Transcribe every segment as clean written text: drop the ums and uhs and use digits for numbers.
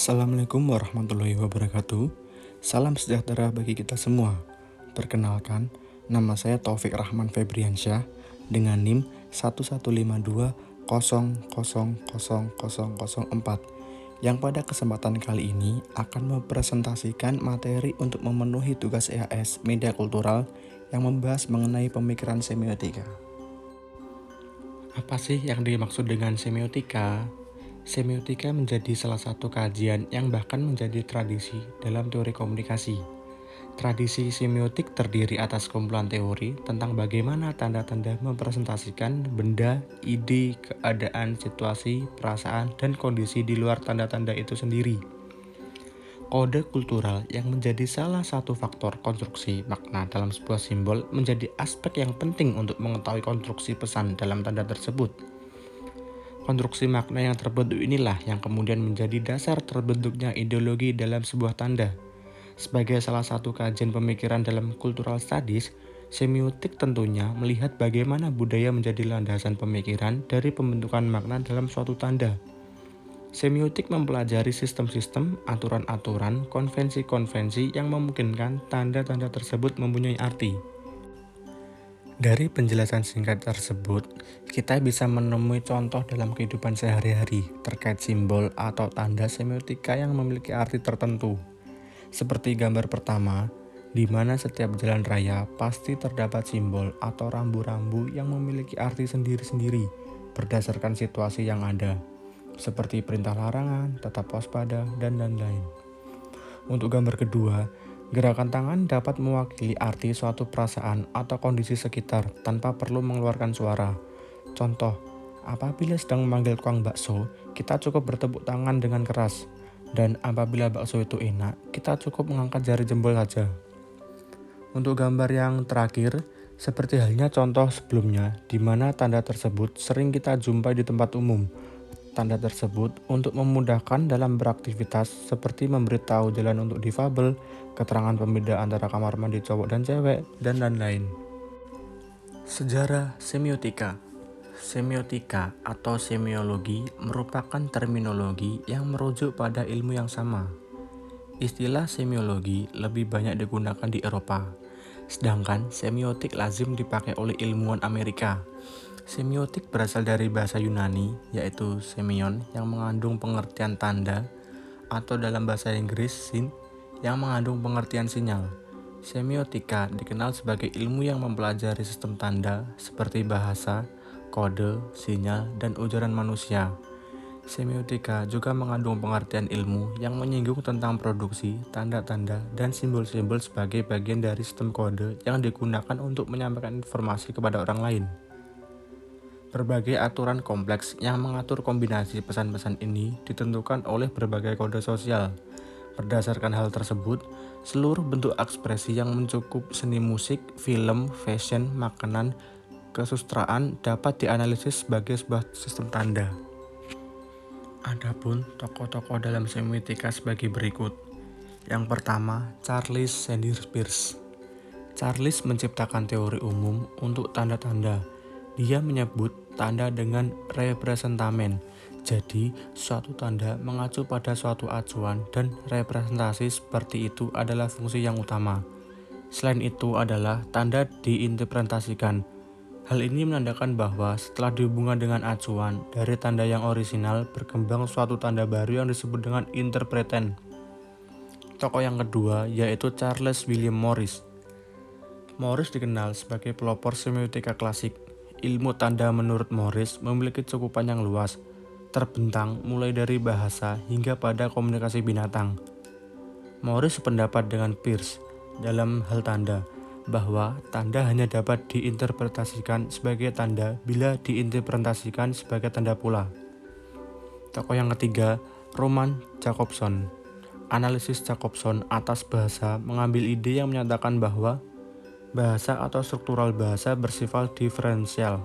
Assalamualaikum warahmatullahi wabarakatuh. Salam sejahtera bagi kita semua. Perkenalkan, nama saya Taufik Rahman Febriansyah dengan NIM 1152000004 yang pada kesempatan kali ini akan mempresentasikan materi untuk memenuhi tugas EAS Media Kultural yang membahas mengenai pemikiran semiotika. Apa sih yang dimaksud dengan semiotika? Semiotika menjadi salah satu kajian yang bahkan menjadi tradisi dalam teori komunikasi. Tradisi semiotik terdiri atas kumpulan teori tentang bagaimana tanda-tanda mempresentasikan benda, ide, keadaan, situasi, perasaan, dan kondisi di luar tanda-tanda itu sendiri. Kode kultural yang menjadi salah satu faktor konstruksi makna dalam sebuah simbol menjadi aspek yang penting untuk mengetahui konstruksi pesan dalam tanda tersebut. Konstruksi makna yang terbentuk inilah yang kemudian menjadi dasar terbentuknya ideologi dalam sebuah tanda. Sebagai salah satu kajian pemikiran dalam cultural studies, semiotik tentunya melihat bagaimana budaya menjadi landasan pemikiran dari pembentukan makna dalam suatu tanda. Semiotik mempelajari sistem-sistem, aturan-aturan, konvensi-konvensi yang memungkinkan tanda-tanda tersebut mempunyai arti. Dari penjelasan singkat tersebut, kita bisa menemui contoh dalam kehidupan sehari-hari terkait simbol atau tanda semiotika yang memiliki arti tertentu. Seperti gambar pertama, di mana setiap jalan raya pasti terdapat simbol atau rambu-rambu yang memiliki arti sendiri-sendiri berdasarkan situasi yang ada, seperti perintah larangan, tetap waspada, dan lain-lain. Untuk gambar kedua, gerakan tangan dapat mewakili arti suatu perasaan atau kondisi sekitar tanpa perlu mengeluarkan suara. Contoh, apabila sedang memanggil tukang bakso, kita cukup bertepuk tangan dengan keras. Dan apabila bakso itu enak, kita cukup mengangkat jari jempol saja. Untuk gambar yang terakhir, seperti halnya contoh sebelumnya, di mana tanda tersebut sering kita jumpai di tempat umum. Tanda tersebut untuk memudahkan dalam beraktivitas seperti memberitahu jalan untuk difabel, keterangan pembeda antara kamar mandi cowok dan cewek, dan lain-lain. Sejarah semiotika. Semiotika atau semiologi merupakan terminologi yang merujuk pada ilmu yang sama. Istilah semiologi lebih banyak digunakan di Eropa, sedangkan semiotik lazim dipakai oleh ilmuwan Amerika. Semiotik berasal dari bahasa Yunani, yaitu semion yang mengandung pengertian tanda, atau dalam bahasa Inggris sin yang mengandung pengertian sinyal. Semiotika dikenal sebagai ilmu yang mempelajari sistem tanda seperti bahasa, kode, sinyal, dan ujaran manusia. Semiotika juga mengandung pengertian ilmu yang menyinggung tentang produksi, tanda-tanda, dan simbol-simbol sebagai bagian dari sistem kode yang digunakan untuk menyampaikan informasi kepada orang lain. Berbagai aturan kompleks yang mengatur kombinasi pesan-pesan ini ditentukan oleh berbagai kode sosial. Berdasarkan hal tersebut, seluruh bentuk ekspresi yang mencakup seni musik, film, fashion, makanan, kesusastraan dapat dianalisis sebagai sebuah sistem tanda. Adapun tokoh-tokoh dalam semiotika sebagai berikut. Yang pertama, Charles Sanders Peirce. Charles menciptakan teori umum untuk tanda-tanda. Dia menyebut tanda dengan representamen. Jadi, suatu tanda mengacu pada suatu acuan dan representasi seperti itu adalah fungsi yang utama. Selain itu adalah tanda diinterpretasikan. Hal ini menandakan bahwa setelah dihubungkan dengan acuan dari tanda yang orisinal, berkembang suatu tanda baru yang disebut dengan interpretan. Tokoh yang kedua yaitu Charles William Morris. Morris dikenal sebagai pelopor semiotika klasik. Ilmu tanda menurut Morris memiliki cakupan yang luas, terbentang mulai dari bahasa hingga pada komunikasi binatang. Morris sependapat dengan Peirce dalam hal tanda, bahwa tanda hanya dapat diinterpretasikan sebagai tanda bila diinterpretasikan sebagai tanda pula. Tokoh yang ketiga, Roman Jakobson. Analisis Jakobson atas bahasa mengambil ide yang menyatakan bahwa bahasa atau struktural bahasa bersifat diferensial.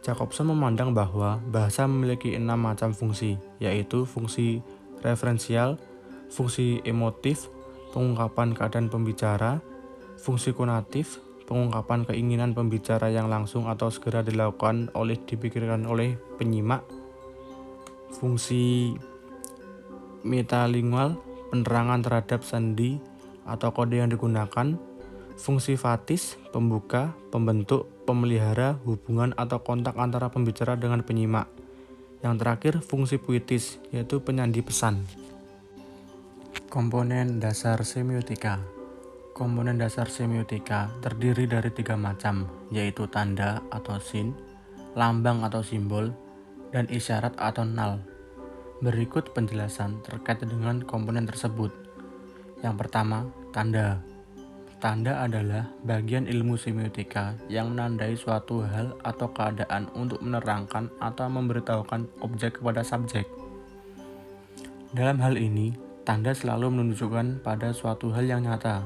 Jakobson memandang bahwa bahasa memiliki 6 macam fungsi, yaitu fungsi referensial, fungsi emotif, pengungkapan keadaan pembicara, fungsi konatif, pengungkapan keinginan pembicara yang langsung atau segera dilakukan dipikirkan oleh penyimak, fungsi metalingual, penerangan terhadap sandi atau kode yang digunakan, fungsi fatis, pembuka, pembentuk, pemelihara, hubungan atau kontak antara pembicara dengan penyimak. Yang terakhir, fungsi puitis, yaitu penyandi pesan. Komponen dasar semiotika. Komponen dasar semiotika terdiri dari 3 macam, yaitu tanda atau sin, lambang atau simbol, dan isyarat atau nal. Berikut penjelasan terkait dengan komponen tersebut. Yang pertama, tanda. Tanda adalah bagian ilmu semiotika yang menandai suatu hal atau keadaan untuk menerangkan atau memberitahukan objek kepada subjek. Dalam hal ini, tanda selalu menunjukkan pada suatu hal yang nyata,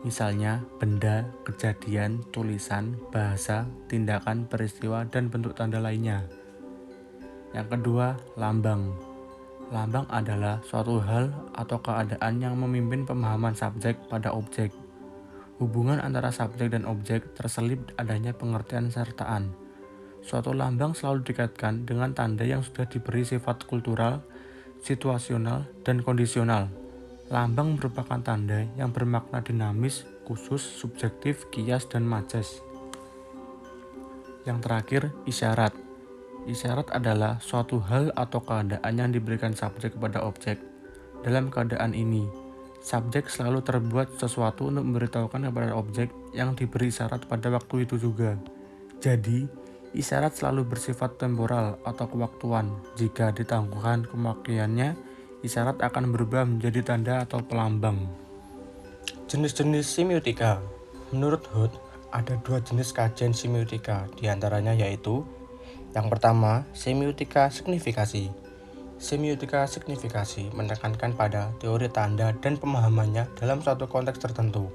misalnya benda, kejadian, tulisan, bahasa, tindakan, peristiwa, dan bentuk tanda lainnya. Yang kedua, lambang. Lambang adalah suatu hal atau keadaan yang memimpin pemahaman subjek pada objek. Hubungan antara subjek dan objek terselip adanya pengertian sertaan. Suatu lambang selalu dikaitkan dengan tanda yang sudah diberi sifat kultural, situasional, dan kondisional. Lambang merupakan tanda yang bermakna dinamis, khusus, subjektif, kias, dan majas. Yang terakhir, isyarat. Isyarat adalah suatu hal atau keadaan yang diberikan subjek kepada objek. Dalam keadaan ini, subjek selalu terbuat sesuatu untuk memberitahukan kepada objek yang diberi isyarat pada waktu itu juga. Jadi, isyarat selalu bersifat temporal atau kewaktuan. Jika ditangguhkan pemakaiannya, isyarat akan berubah menjadi tanda atau pelambang. Jenis-jenis semiotika. Menurut Hood, ada 2 jenis kajian semiotika, diantaranya yaitu: yang pertama, semiotika signifikasi. Semiotika signifikasi menekankan pada teori tanda dan pemahamannya dalam suatu konteks tertentu.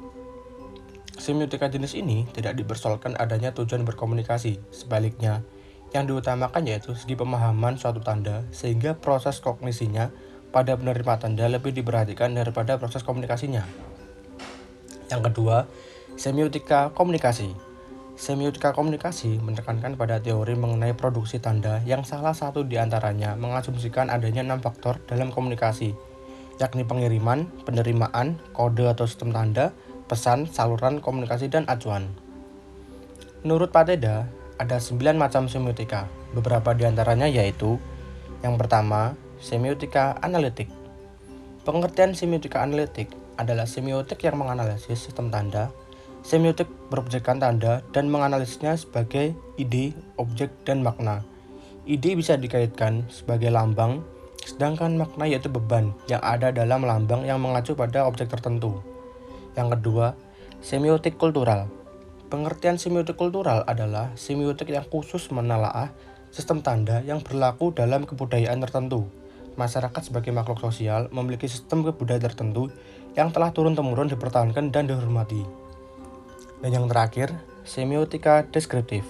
Semiotika jenis ini tidak dipersoalkan adanya tujuan berkomunikasi. Sebaliknya, yang diutamakan yaitu segi pemahaman suatu tanda, sehingga proses kognisinya pada penerima tanda lebih diperhatikan daripada proses komunikasinya. Yang kedua, semiotika komunikasi. Semiotika komunikasi menekankan pada teori mengenai produksi tanda yang salah satu di antaranya mengasumsikan adanya 6 faktor dalam komunikasi, yakni pengiriman, penerimaan, kode atau sistem tanda, pesan, saluran komunikasi, dan acuan. Menurut Pateda, ada 9 macam semiotika. Beberapa di antaranya yaitu: yang pertama, semiotika analitik. Pengertian semiotika analitik adalah semiotik yang menganalisis sistem tanda. Semiotik berobjekkan tanda dan menganalisisnya sebagai ide, objek, dan makna. Ide bisa dikaitkan sebagai lambang, sedangkan makna yaitu beban yang ada dalam lambang yang mengacu pada objek tertentu. Yang kedua, semiotik kultural. Pengertian semiotik kultural adalah semiotik yang khusus menelaah sistem tanda yang berlaku dalam kebudayaan tertentu. Masyarakat sebagai makhluk sosial memiliki sistem kebudayaan tertentu yang telah turun-temurun dipertahankan dan dihormati. Dan yang terakhir, semiotika deskriptif.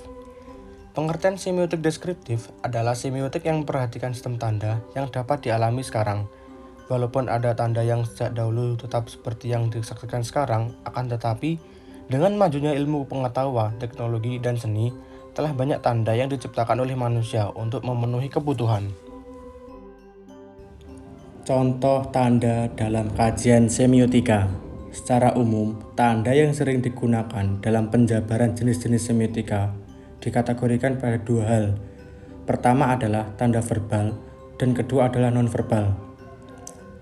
Pengertian semiotik deskriptif adalah semiotik yang memperhatikan sistem tanda yang dapat dialami sekarang. Walaupun ada tanda yang sejak dahulu tetap seperti yang disaksikan sekarang, akan tetapi dengan majunya ilmu pengetahuan, teknologi, dan seni, telah banyak tanda yang diciptakan oleh manusia untuk memenuhi kebutuhan. Contoh tanda dalam kajian semiotika. Secara umum, tanda yang sering digunakan dalam penjabaran jenis-jenis semiotika dikategorikan pada 2 hal. Pertama adalah tanda verbal, dan kedua adalah non-verbal.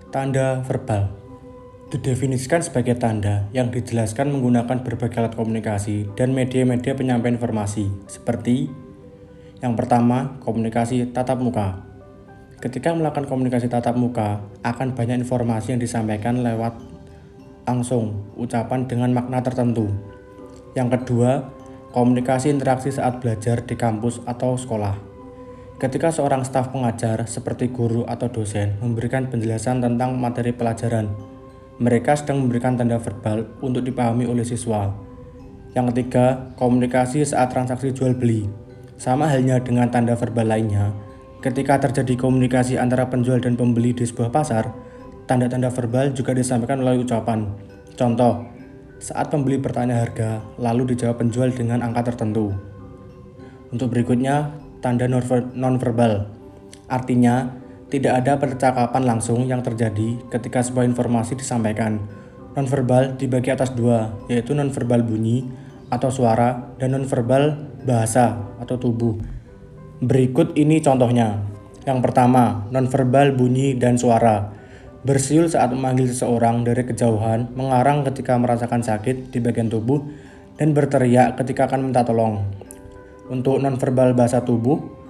Tanda verbal didefinisikan sebagai tanda yang dijelaskan menggunakan berbagai alat komunikasi dan media-media penyampaian informasi, seperti: yang pertama, komunikasi tatap muka. Ketika melakukan komunikasi tatap muka, akan banyak informasi yang disampaikan lewat langsung, ucapan dengan makna tertentu. Yang kedua, komunikasi interaksi saat belajar di kampus atau sekolah. Ketika seorang staf pengajar seperti guru atau dosen memberikan penjelasan tentang materi pelajaran, mereka sedang memberikan tanda verbal untuk dipahami oleh siswa. Yang ketiga, komunikasi saat transaksi jual beli. Sama halnya dengan tanda verbal lainnya, ketika terjadi komunikasi antara penjual dan pembeli di sebuah pasar, tanda-tanda verbal juga disampaikan melalui ucapan. Contoh, saat pembeli bertanya harga, lalu dijawab penjual dengan angka tertentu. Untuk berikutnya, tanda non-verbal. Artinya, Tidak ada percakapan langsung yang terjadi ketika sebuah informasi disampaikan. Nonverbal dibagi atas dua, yaitu nonverbal bunyi atau suara dan nonverbal bahasa atau tubuh. Berikut ini contohnya. Yang pertama, nonverbal bunyi dan suara. Bersiul saat memanggil seseorang dari kejauhan, mengarang ketika merasakan sakit di bagian tubuh, dan berteriak ketika akan minta tolong. Untuk nonverbal bahasa tubuh,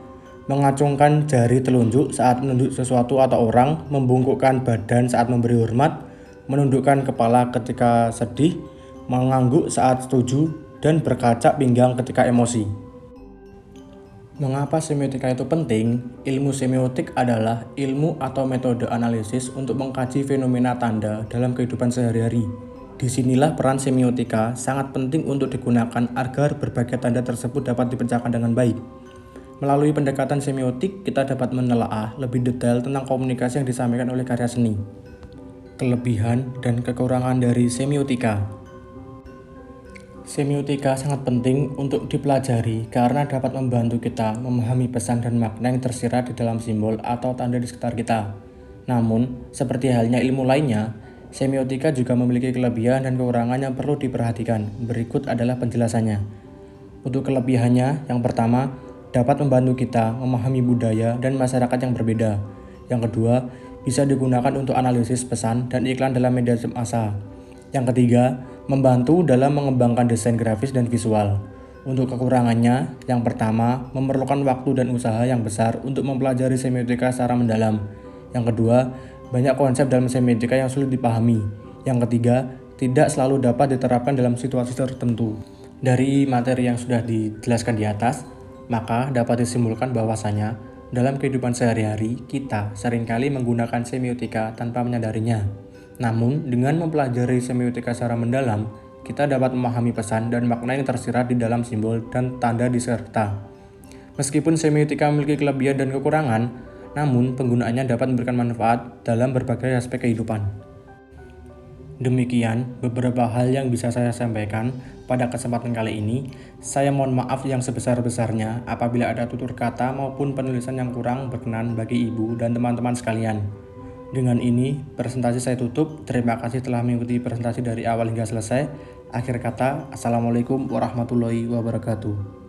mengacungkan jari telunjuk saat menunjuk sesuatu atau orang, membungkukkan badan saat memberi hormat, menundukkan kepala ketika sedih, mengangguk saat setuju, dan berkacak pinggang ketika emosi. Mengapa semiotika itu penting? Ilmu semiotik adalah ilmu atau metode analisis untuk mengkaji fenomena tanda dalam kehidupan sehari-hari. Disinilah peran semiotika sangat penting untuk digunakan agar berbagai tanda tersebut dapat dibacakan dengan baik. Melalui pendekatan semiotik, kita dapat menelaah lebih detail tentang komunikasi yang disampaikan oleh karya seni. Kelebihan dan kekurangan dari semiotika. Semiotika sangat penting untuk dipelajari karena dapat membantu kita memahami pesan dan makna yang tersirat di dalam simbol atau tanda di sekitar kita. Namun, seperti halnya ilmu lainnya, semiotika juga memiliki kelebihan dan kekurangan yang perlu diperhatikan. Berikut adalah penjelasannya. Untuk kelebihannya, yang pertama, dapat membantu kita memahami budaya dan masyarakat yang berbeda. Yang kedua, bisa digunakan untuk analisis pesan dan iklan dalam media massa. Yang ketiga, membantu dalam mengembangkan desain grafis dan visual. Untuk kekurangannya, yang pertama, memerlukan waktu dan usaha yang besar untuk mempelajari semiotika secara mendalam. Yang kedua, banyak konsep dalam semiotika yang sulit dipahami. Yang ketiga, tidak selalu dapat diterapkan dalam situasi tertentu. Dari materi yang sudah dijelaskan di atas, maka dapat disimpulkan bahwasanya dalam kehidupan sehari-hari kita seringkali menggunakan semiotika tanpa menyadarinya. Namun, dengan mempelajari semiotika secara mendalam, kita dapat memahami pesan dan makna yang tersirat di dalam simbol dan tanda diserta. Meskipun semiotika memiliki kelebihan dan kekurangan, namun penggunaannya dapat memberikan manfaat dalam berbagai aspek kehidupan. Demikian beberapa hal yang bisa saya sampaikan pada kesempatan kali ini. Saya mohon maaf yang sebesar-besarnya apabila ada tutur kata maupun penulisan yang kurang berkenan bagi ibu dan teman-teman sekalian. Dengan ini, presentasi saya tutup. Terima kasih telah mengikuti presentasi dari awal hingga selesai. Akhir kata, Assalamualaikum warahmatullahi wabarakatuh.